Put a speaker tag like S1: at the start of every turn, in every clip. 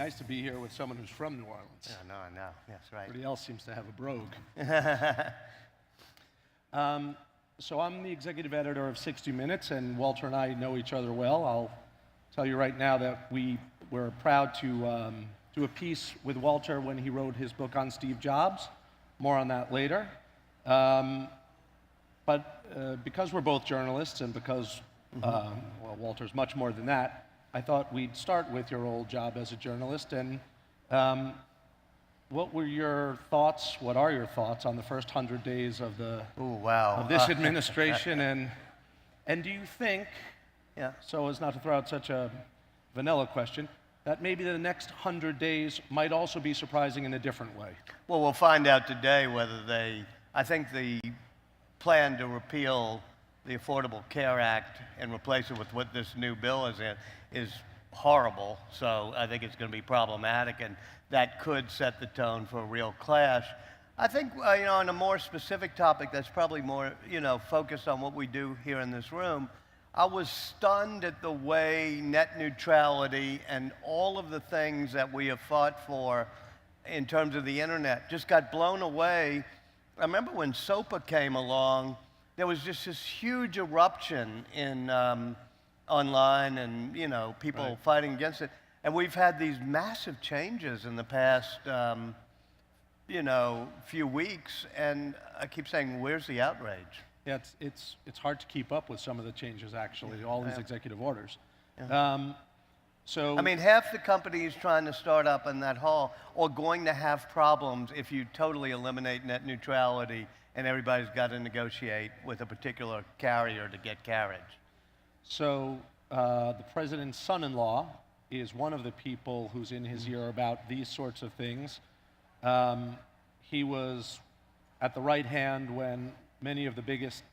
S1: Nice to be here with someone who's from New Orleans.
S2: Yeah, no, I know. Yes, right.
S1: Everybody else seems to have a brogue. So I'm the executive editor of 60 Minutes, and Walter and I know each other well. I'll tell you right now that we're proud to do a piece with Walter when he wrote his book on Steve Jobs. More on that later. But because we're both journalists and because, well, Walter's much more than that, I thought we'd start with your old job as a journalist. And what are your thoughts on the first 100 days of of this administration? And do you think, so as not to throw out such a vanilla question, that maybe the next 100 days might also be surprising in a different way?
S2: Well, we'll find out today whether I think the plan to repeal the Affordable Care Act and replace it with what this new bill is horrible. So I think it's going to be problematic, and that could set the tone for a real clash. I think, on a more specific topic that's probably more, focused on what we do here in this room, I was stunned at the way net neutrality and all of the things that we have fought for in terms of the internet just got blown away. I remember when SOPA came along, there was just this huge eruption in online and, people fighting against it. And we've had these massive changes in the past, few weeks, and I keep saying, where's the outrage?
S1: Yeah, it's hard to keep up with some of the changes, actually, all these executive orders. Yeah.
S2: I mean, half the companies trying to start up in that hall are going to have problems if you totally eliminate net neutrality and everybody's got to negotiate with a particular carrier to get carriage.
S1: So the president's son-in-law is one of the people who's in his ear about these sorts of things. He was at the right hand when many of the biggest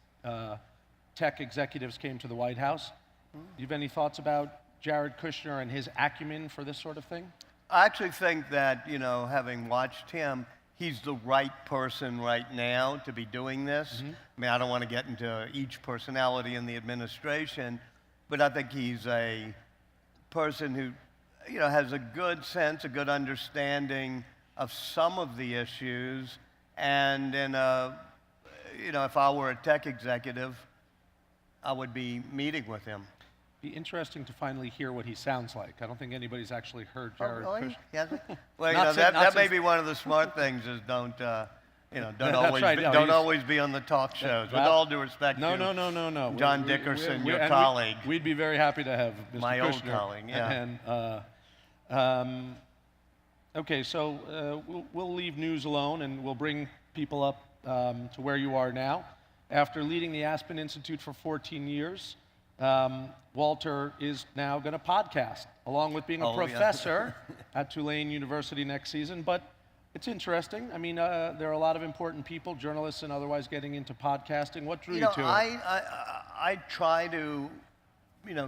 S1: tech executives came to the White House. Do you have any thoughts about Jared Kushner and his acumen for this sort of thing?
S2: I actually think that, having watched him, he's the right person right now to be doing this. I mean, I don't want to get into each personality in the administration, but I think he's a person who, has a good sense, a good understanding of some of the issues. And if I were a tech executive, I would be meeting with him.
S1: Be interesting to finally hear what he sounds like. I don't think anybody's actually heard Jared Kushner.
S2: Yes. Well, that may be one of the smart things is don't always be on the talk shows. With all due respect to John Dickerson, your colleague.
S1: We'd be very happy to have Mr.
S2: My
S1: Kushner.
S2: old colleague, yeah.
S1: Okay, so we'll leave news alone and we'll bring people up to where you are now. After leading the Aspen Institute for 14 years, Walter is now going to podcast, along with being a professor at Tulane University next season. But it's interesting. I mean, there are a lot of important people, journalists and otherwise, getting into podcasting. What drew you to it?
S2: I try to,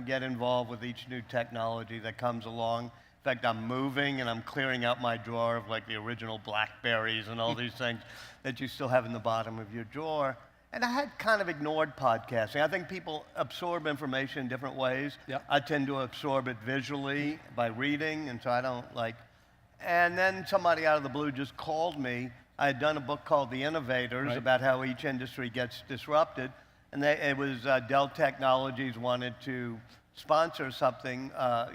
S2: get involved with each new technology that comes along. In fact, I'm moving and I'm clearing out my drawer of like the original Blackberries and all these things that you still have in the bottom of your drawer. And I had kind of ignored podcasting. I think people absorb information in different ways.
S1: Yep.
S2: I tend to absorb it visually by reading, and so I don't like. And then somebody out of the blue just called me. I had done a book called The Innovators about how each industry gets disrupted. And it was Dell Technologies wanted to sponsor something, a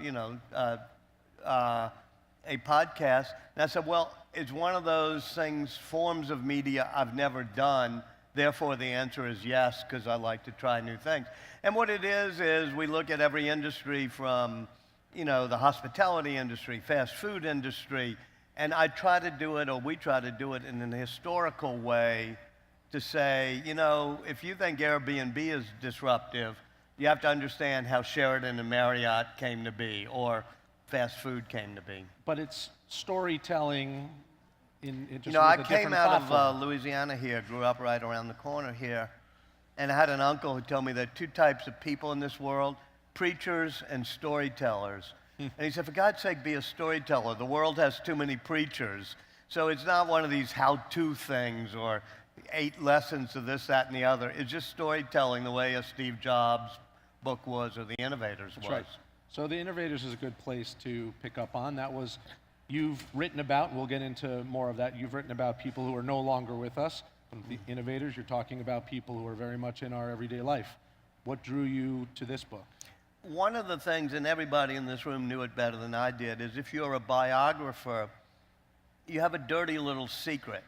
S2: podcast. And I said, well, it's one of those things, forms of media I've never done. Therefore, the answer is yes, because I like to try new things. And what it is we look at every industry from, the hospitality industry, fast food industry, and I try to do it, or we try to do it in an historical way to say, if you think Airbnb is disruptive, you have to understand how Sheraton and Marriott came to be, or fast food came to be.
S1: But it's storytelling.
S2: I came out of Louisiana here, grew up right around the corner here, and I had an uncle who told me there are two types of people in this world, preachers and storytellers. And he said, for God's sake, be a storyteller. The world has too many preachers. So it's not one of these how-to things or 8 lessons of this, that, and the other. It's just storytelling the way a Steve Jobs book was or The Innovators was.
S1: That's right. So the Innovators is a good place to pick up on. That was, you've written about, and we'll get into more of that, you've written about people who are no longer with us. From the Innovators, you're talking about people who are very much in our everyday life. What drew you to this book?
S2: One of the things, and everybody in this room knew it better than I did, is if you're a biographer, you have a dirty little secret,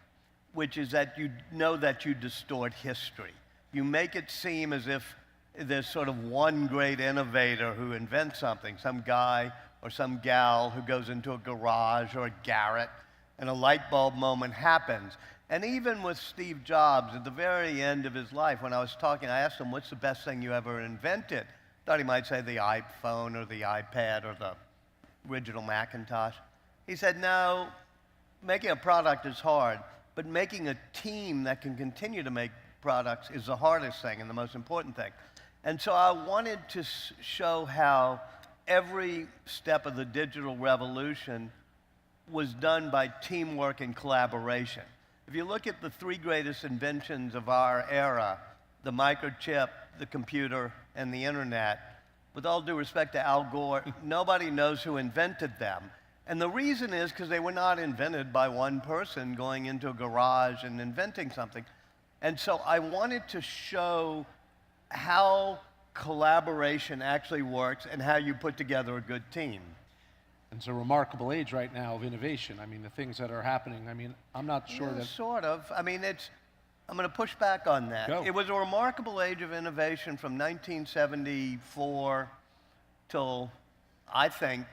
S2: which is that you know that you distort history. You make it seem as if there's sort of one great innovator who invents something, some guy or some gal who goes into a garage or a garret, and a light bulb moment happens. And even with Steve Jobs, at the very end of his life, when I was talking, I asked him, what's the best thing you ever invented? Thought he might say the iPhone or the iPad or the original Macintosh. He said, no, making a product is hard, but making a team that can continue to make products is the hardest thing and the most important thing. And so I wanted to show how every step of the digital revolution was done by teamwork and collaboration. If you look at the three greatest inventions of our era, the microchip, the computer, and the internet, with all due respect to Al Gore, nobody knows who invented them. And the reason is because they were not invented by one person going into a garage and inventing something. And so I wanted to show how collaboration actually works and how you put together a good team.
S1: It's a remarkable age right now of innovation. I mean, the things that are happening, I mean, I'm not sure
S2: Yeah,
S1: that...
S2: sort of. I mean, I'm going to push back on that.
S1: Go.
S2: It was a remarkable age of innovation from 1974 till, I think,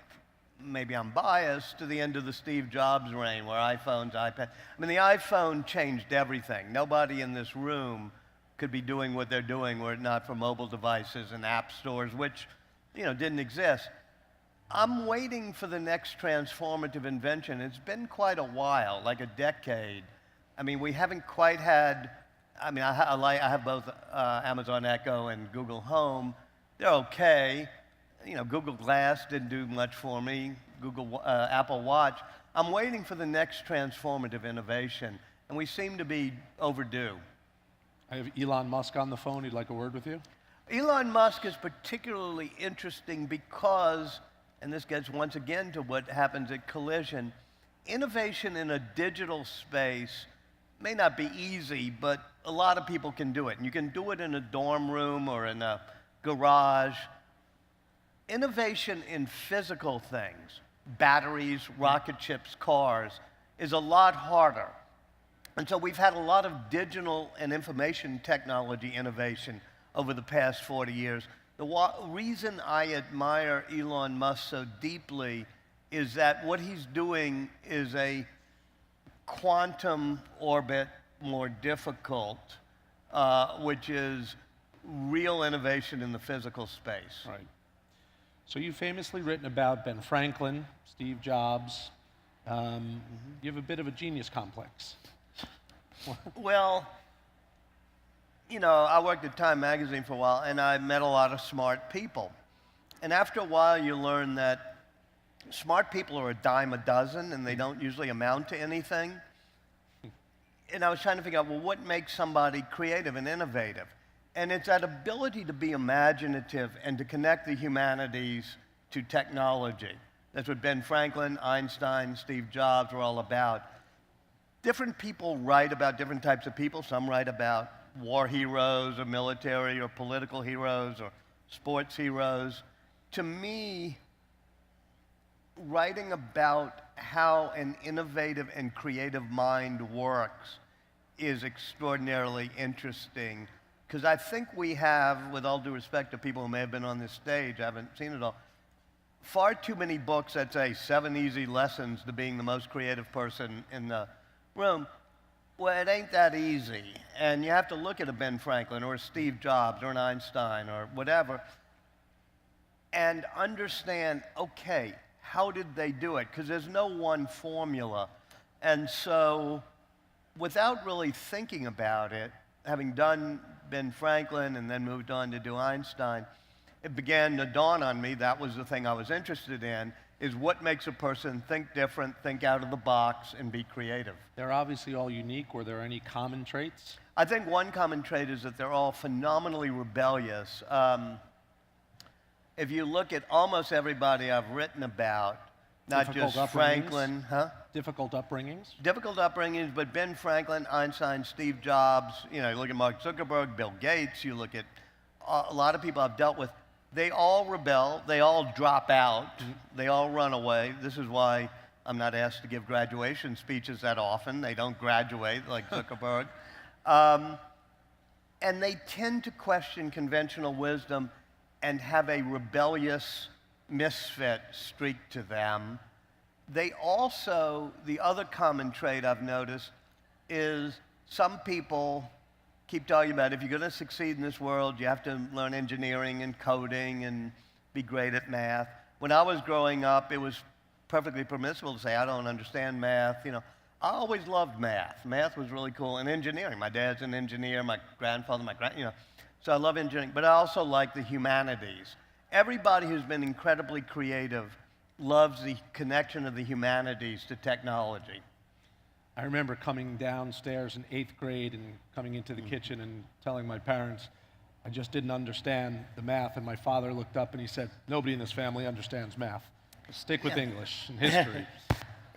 S2: maybe I'm biased, to the end of the Steve Jobs reign, where iPhones, iPad. I mean, the iPhone changed everything. Nobody in this room could be doing what they're doing were it not for mobile devices and app stores, which, didn't exist. I'm waiting for the next transformative invention. It's been quite a while, like a decade. I mean, we haven't quite had, I mean, I have both Amazon Echo and Google Home. They're okay. Google Glass didn't do much for me. Apple Watch. I'm waiting for the next transformative innovation, and we seem to be overdue.
S1: I have Elon Musk on the phone. He'd like a word with you.
S2: Elon Musk is particularly interesting because, and this gets once again to what happens at Collision, innovation in a digital space may not be easy, but a lot of people can do it. And you can do it in a dorm room or in a garage. Innovation in physical things, batteries, rocket ships, cars, is a lot harder. And so we've had a lot of digital and information technology innovation over the past 40 years. The reason I admire Elon Musk so deeply is that what he's doing is a quantum orbit more difficult, which is real innovation in the physical space.
S1: Right. So you've famously written about Ben Franklin, Steve Jobs. You have a bit of a genius complex.
S2: Well, I worked at Time Magazine for a while, and I met a lot of smart people. And after a while, you learn that smart people are a dime a dozen, and they don't usually amount to anything. And I was trying to figure out, well, what makes somebody creative and innovative? And it's that ability to be imaginative and to connect the humanities to technology. That's what Ben Franklin, Einstein, Steve Jobs were all about. Different people write about different types of people. Some write about war heroes or military or political heroes or sports heroes. To me, writing about how an innovative and creative mind works is extraordinarily interesting, because I think we have, with all due respect to people who may have been on this stage, I haven't seen it all, far too many books that say 7 easy lessons to being the most creative person in the room. Well, it ain't that easy. And you have to look at a Ben Franklin or a Steve Jobs or an Einstein or whatever and understand, okay, how did they do it? Because there's no one formula. And so without really thinking about it, having done Ben Franklin and then moved on to do Einstein, it began to dawn on me that was the thing I was interested in, is what makes a person think different, think out of the box, and be creative.
S1: They're obviously all unique. Were there any common traits?
S2: I think one common trait is that they're all phenomenally rebellious. if you look at almost everybody I've written about, not
S1: Difficult
S2: just
S1: upbringings?
S2: Franklin,
S1: Difficult upbringings?
S2: difficult upbringings, but Ben Franklin, Einstein, Steve Jobs, you look at Mark Zuckerberg, Bill Gates, you look at a lot of people I've dealt with, they all rebel, they all drop out, they all run away. This is why I'm not asked to give graduation speeches that often. They don't graduate like Zuckerberg. And they tend to question conventional wisdom and have a rebellious misfit streak to them. They also, the other common trait I've noticed is some people keep talking about if you're going to succeed in this world, you have to learn engineering and coding and be great at math. When I was growing up, it was perfectly permissible to say, I don't understand math. I always loved math. Math was really cool. And engineering. My dad's an engineer, my grandfather, so I love engineering. But I also like the humanities. Everybody who's been incredibly creative loves the connection of the humanities to technology.
S1: I remember coming downstairs in 8th grade and coming into the kitchen and telling my parents I just didn't understand the math, and my father looked up and he said, nobody in this family understands math. Stick with English and history.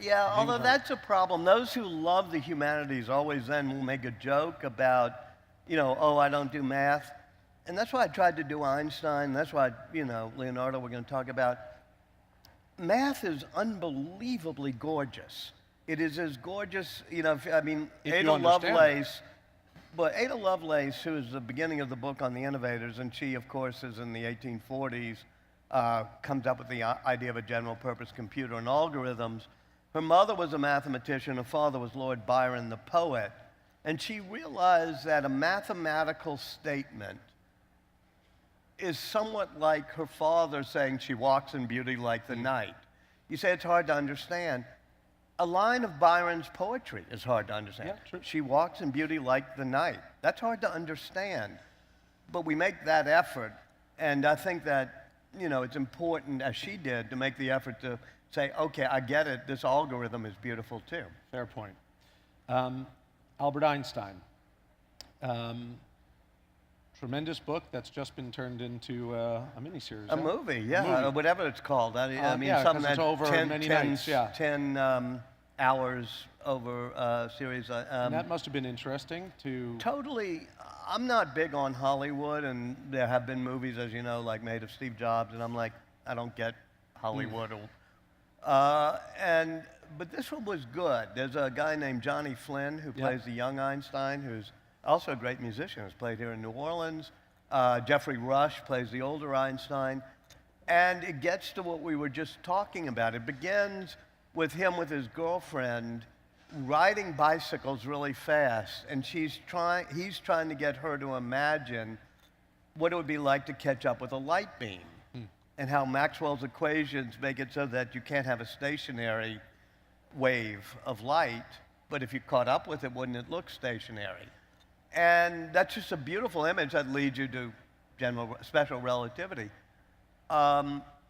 S2: Yeah, although that's a problem. Those who love the humanities always then will make a joke about, oh, I don't do math. And that's why I tried to do Einstein. That's why, Leonardo, we're going to talk about. Math is unbelievably gorgeous. It is as gorgeous, Ada Lovelace, Ada Lovelace, who is the beginning of the book on the Innovators, and she, of course, is in the 1840s, comes up with the idea of a general purpose computer and algorithms. Her mother was a mathematician, her father was Lord Byron, the poet, and she realized that a mathematical statement is somewhat like her father saying she walks in beauty like the night. You say it's hard to understand. A line of Byron's poetry is hard to understand.
S1: Yeah, true.
S2: She walks in beauty like the night. That's hard to understand, but we make that effort, and I think that it's important, as she did, to make the effort to say, okay, I get it, this algorithm is beautiful too.
S1: Fair point. Albert Einstein. Tremendous book that's just been turned into a miniseries.
S2: A movie, yeah, whatever it's called. I mean,
S1: yeah,
S2: something
S1: it's
S2: that
S1: over
S2: 10,
S1: many
S2: 10,
S1: nights, yeah.
S2: 10 hours over a series.
S1: And that must have been interesting to...
S2: Totally. I'm not big on Hollywood, and there have been movies, as you know, like made of Steve Jobs, and I'm like, I don't get Hollywood. But this one was good. There's a guy named Johnny Flynn who plays the young Einstein, who's also a great musician, who's played here in New Orleans. Jeffrey Rush plays the older Einstein. And it gets to what we were just talking about. It begins with him with his girlfriend riding bicycles really fast, and he's trying to get her to imagine what it would be like to catch up with a light beam, and how Maxwell's equations make it so that you can't have a stationary wave of light, but if you caught up with it, wouldn't it look stationary? And that's just a beautiful image that leads you to special relativity.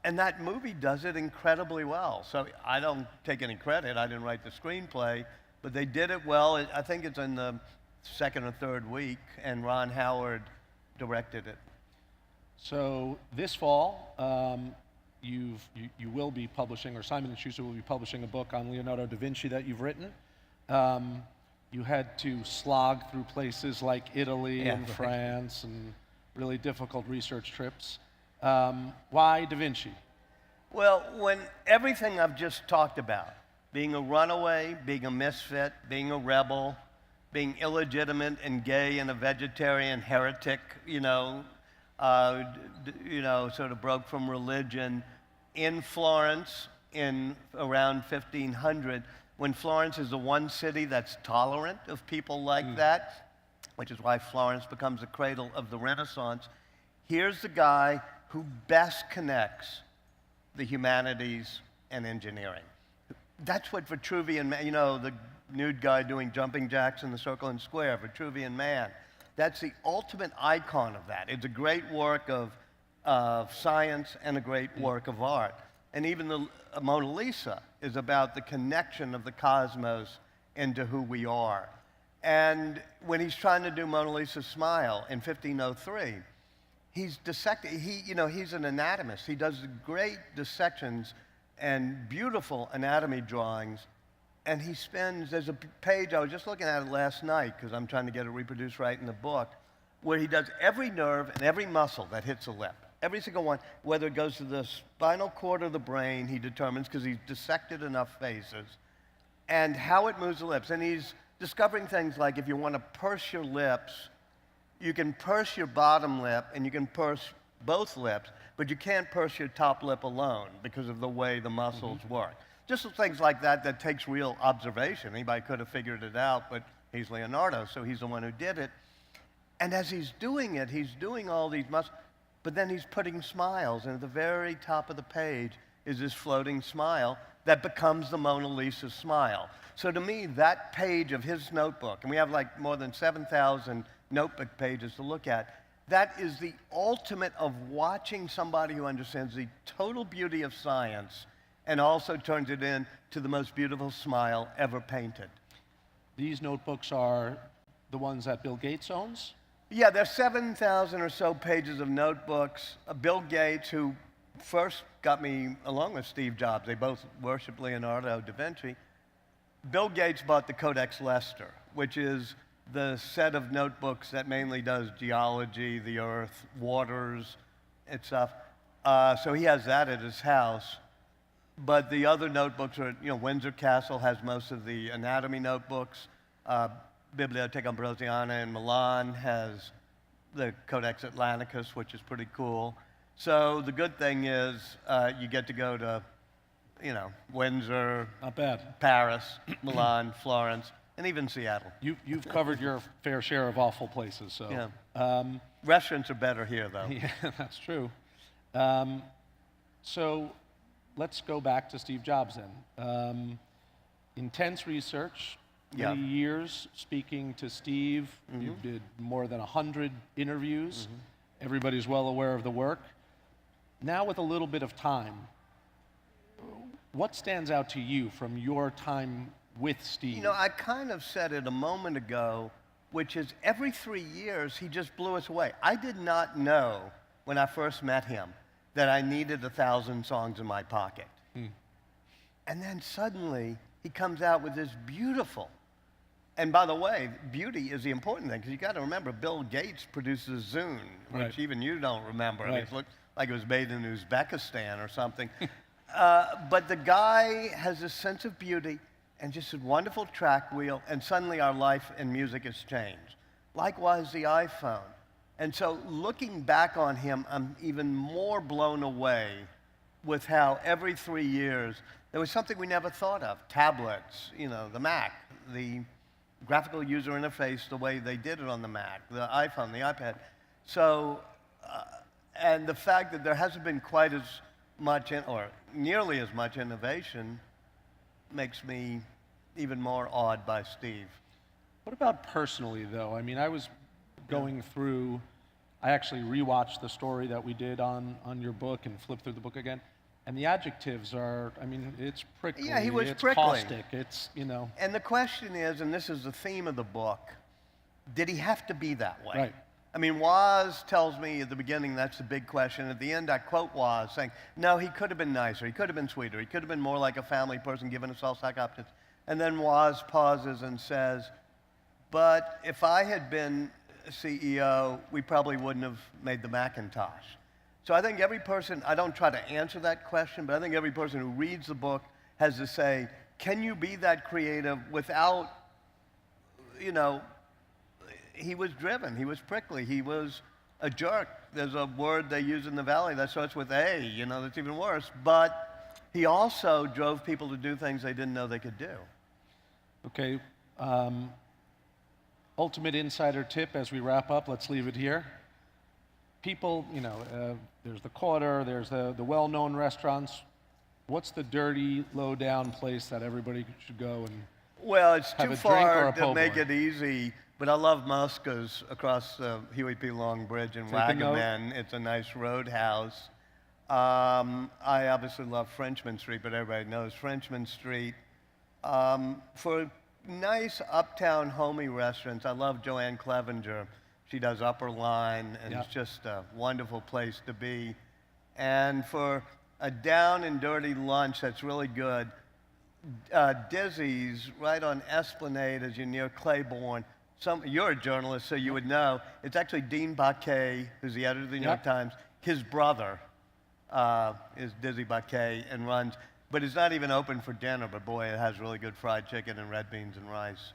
S2: And that movie does it incredibly well. So I don't take any credit. I didn't write the screenplay, but they did it well. I think it's in the second or third week, and Ron Howard directed it.
S1: So this fall, you will be publishing, or Simon & Schuster will be publishing a book on Leonardo da Vinci that you've written. You had to slog through places like Italy and France and really difficult research trips. Why Da Vinci?
S2: Well, when everything I've just talked about, being a runaway, being a misfit, being a rebel, being illegitimate and gay and a vegetarian heretic, sort of broke from religion in Florence in around 1500, when Florence is the one city that's tolerant of people like that, which is why Florence becomes the cradle of the Renaissance. Here's the guy who best connects the humanities and engineering. That's what Vitruvian Man, the nude guy doing jumping jacks in the circle and square, Vitruvian Man. That's the ultimate icon of that. It's a great work of science and a great work of art. And even the Mona Lisa is about the connection of the cosmos into who we are. And when he's trying to do Mona Lisa's Smile in 1503, he's dissecting. He's an anatomist. He does great dissections and beautiful anatomy drawings. And he spends, there's a page, I was just looking at it last night because I'm trying to get it reproduced right in the book, where he does every nerve and every muscle that hits a lip. Every single one, whether it goes to the spinal cord or the brain, he determines because he's dissected enough faces, and how it moves the lips. And he's discovering things like if you want to purse your lips, you can purse your bottom lip and you can purse both lips, but you can't purse your top lip alone because of the way the muscles work. Just things like that takes real observation. Anybody could have figured it out, but he's Leonardo, so he's the one who did it. And as he's doing it, he's doing all these muscles, but then he's putting smiles, and at the very top of the page is this floating smile that becomes the Mona Lisa smile. So to me, that page of his notebook, and we have like more than 7,000 notebook pages to look at, that is the ultimate of watching somebody who understands the total beauty of science and also turns it into the most beautiful smile ever painted.
S1: These notebooks are the ones that Bill Gates owns?
S2: Yeah, there's 7,000 or so pages of notebooks. Bill Gates, who first got me along with Steve Jobs, they both worship Leonardo DaVinci. Bill Gates bought the Codex Leicester, which is the set of notebooks that mainly does geology, the earth, waters, and stuff. So he has that at his house. But the other notebooks are, Windsor Castle has most of the anatomy notebooks. Bibliotheca Ambrosiana in Milan has the Codex Atlanticus, which is pretty cool. So the good thing is you get to go to, Windsor,
S1: Not bad.
S2: Paris, Milan, Florence, and even Seattle.
S1: You've covered your fair share of awful places, so.
S2: Yeah. Restaurants are better here, though.
S1: Yeah, that's true. So let's go back to Steve Jobs then. Intense research, many years speaking to Steve. You did more than 100 interviews. Everybody's well aware of the work. Now with a little bit of time, what stands out to you from your time with Steve?
S2: I kind of said it a moment ago, which is every 3 years, he just blew us away. I did not know when I first met him that I needed 1,000 songs in my pocket. And then suddenly, he comes out with this beautiful, and by the way, beauty is the important thing, because you got to remember, Bill Gates produces Zune, which even you don't remember. I mean, it looked like it was made in Uzbekistan or something. But the guy has this sense of beauty and just a wonderful track wheel, and suddenly our life and music has changed. Likewise, the iPhone. And so looking back on him, I'm even more blown away with how every 3 years, there was something we never thought of. Tablets, the Mac, the graphical user interface, the way they did it on the Mac, the iPhone, the iPad. So, and the fact that there hasn't been quite as much, or nearly as much innovation makes me even more awed by Steve.
S1: What about personally, though? I mean, I was going through, I actually rewatched the story that we did on your book and flipped through the book again. And the adjectives are, I mean, it's prickly,
S2: yeah, he was
S1: it's
S2: prickly.
S1: caustic, it's,
S2: And the question is, and this is the theme of the book, did he have to be that way?
S1: Right.
S2: I mean, Woz tells me at the beginning that's the big question. At the end, I quote Woz saying, no, he could have been nicer, he could have been sweeter, he could have been more like a family person, giving us all psych options. And then Woz pauses and says, but if I had been CEO, we probably wouldn't have made the Macintosh. So I think every person, I don't try to answer that question, but I think every person who reads the book has to say, can you be that creative without, he was driven, he was prickly, he was a jerk. There's a word they use in the Valley that starts with A, that's even worse. But he also drove people to do things they didn't know they could do.
S1: Okay. Ultimate insider tip as we wrap up, let's leave it here. People, there's the Quarter, there's the well-known restaurants. What's the dirty, low-down place that everybody should go and
S2: Well, it's
S1: have
S2: too
S1: a drink or
S2: far
S1: a
S2: to
S1: po'
S2: make
S1: boy?
S2: it easy, but I love Mosca's across the Huey P. Long Bridge in
S1: Take a note.
S2: Wagaman. It's a nice roadhouse. I obviously love Frenchman Street, but everybody knows Frenchman Street. For nice uptown homey restaurants, I love Joanne Clevenger. She does Upper Line, and
S1: Yeah.
S2: it's just a wonderful place to be. And for a down and dirty lunch that's really good, Dizzy's right on Esplanade as you're near Claiborne. You're a journalist, so you would know. It's actually Dean Baquet, who's the editor of the New York Times. His brother is Dizzy Baquet and runs, but it's not even open for dinner, but boy, it has really good fried chicken and red beans and rice.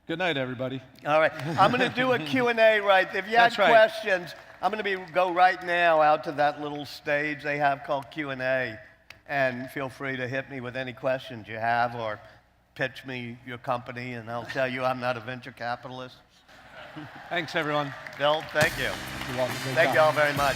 S1: Good night, everybody.
S2: All right, I'm going to do a Q&A right. If you had
S1: That's right.
S2: questions, I'm going to go right now out to that little stage they have called Q&A, and feel free to hit me with any questions you have or pitch me your company, and I'll tell you I'm not a venture capitalist.
S1: Thanks, everyone.
S2: Bill, thank you.
S1: You're welcome. Great
S2: Thank
S1: job.
S2: you all very much.